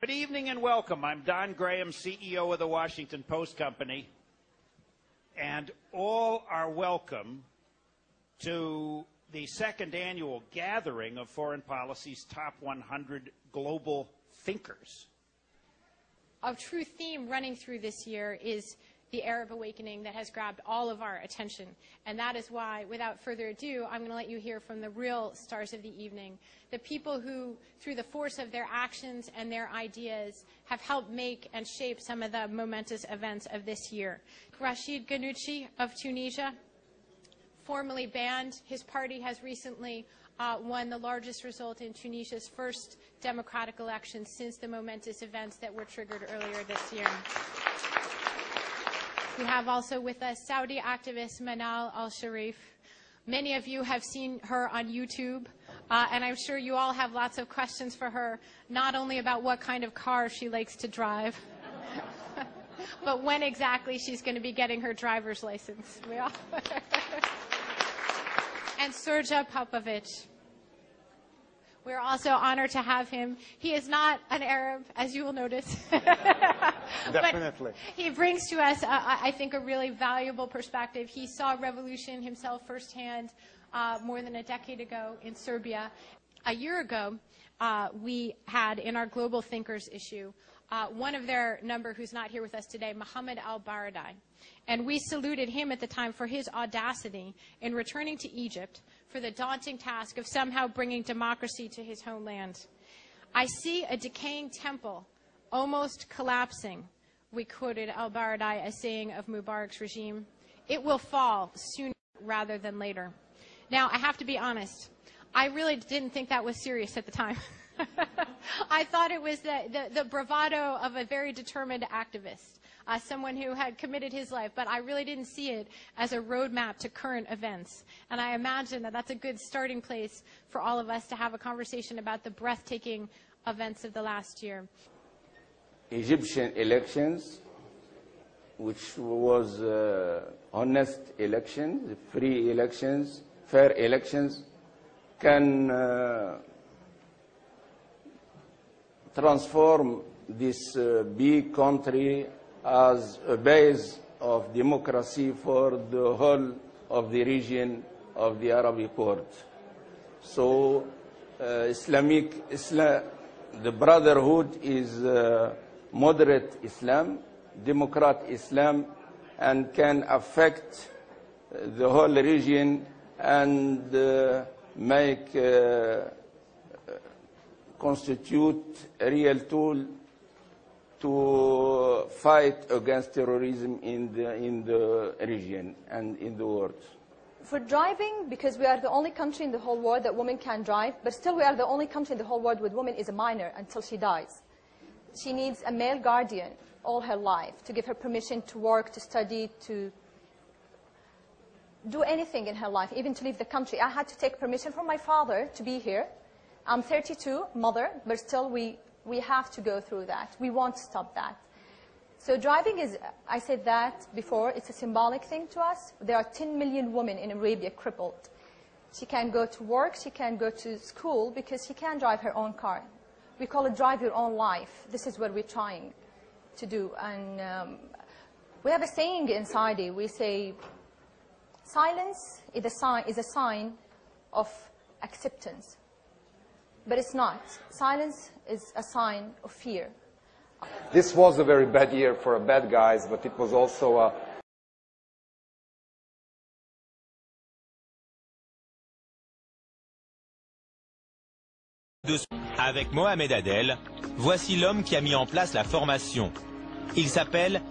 Good evening and welcome. I'm Don Graham, CEO of the Washington Post Company, and all are welcome to the second annual gathering of Foreign Policy's top 100 global thinkers. A true theme running through this year is the Arab awakening that has grabbed all of our attention. And that is why, without further ado, I'm going to let you hear from the real stars of the evening, the people who, through the force of their actions and their ideas, have helped make and shape some of the momentous events of this year. Rashid Ghannouchi of Tunisia, formerly banned. His party has recently won the largest result in Tunisia's first democratic election since the momentous events that were triggered earlier this year. We have also with us Saudi activist Manal al-Sharif. Many of you have seen her on YouTube, and I'm sure you all have lots of questions for her, not only about what kind of car she likes to drive, but when exactly she's going to be getting her driver's license. We all and Surja Popovic. We're also honored to have him. He is not an Arab, as you will notice. Definitely. But he brings to us, I think, a really valuable perspective. He saw revolution himself firsthand more than a decade ago in Serbia. A year ago, we had in our Global Thinkers issue, one of their number who's not here with us today, Mohammed al-Baradei. And we saluted him at the time for his audacity in returning to Egypt for the daunting task of somehow bringing democracy to his homeland. I see a decaying temple almost collapsing, we quoted al-Baradei as saying of Mubarak's regime. It will fall sooner rather than later. Now, I have to be honest. I really didn't think that was serious at the time. I thought it was the bravado of a very determined activist, someone who had committed his life, but I really didn't see it as a roadmap to current events. And I imagine that that's a good starting place for all of us to have a conversation about the breathtaking events of the last year. Egyptian elections, which was honest elections, free elections, fair elections, can transform this big country as a base of democracy for the whole of the region of the Arabic world. So the Brotherhood is moderate Islam, democrat Islam, and can affect the whole region and constitute a real tool to fight against terrorism in the region and in the world. For driving, because we are the only country in the whole world that women can drive, but still we are the only country in the whole world where women is a minor until she dies. She needs a male guardian all her life to give her permission to work, to study, to do anything in her life, even to leave the country. I had to take permission from my father to be here. I'm 32, mother, but still we have to go through that. We won't stop that. So driving is, I said that before, it's a symbolic thing to us. There are 10 million women in Arabia crippled. She can't go to work, she can't go to school because she can't drive her own car. We call it drive your own life. This is what we're trying to do. And we have a saying in Saudi. We say, silence is a sign of acceptance. But it's not. Silence is a sign of fear. This was a very bad year for bad guys, but it was also a Avec Mohamed Adel, voici l'homme qui a mis en place la formation. Il s'appelle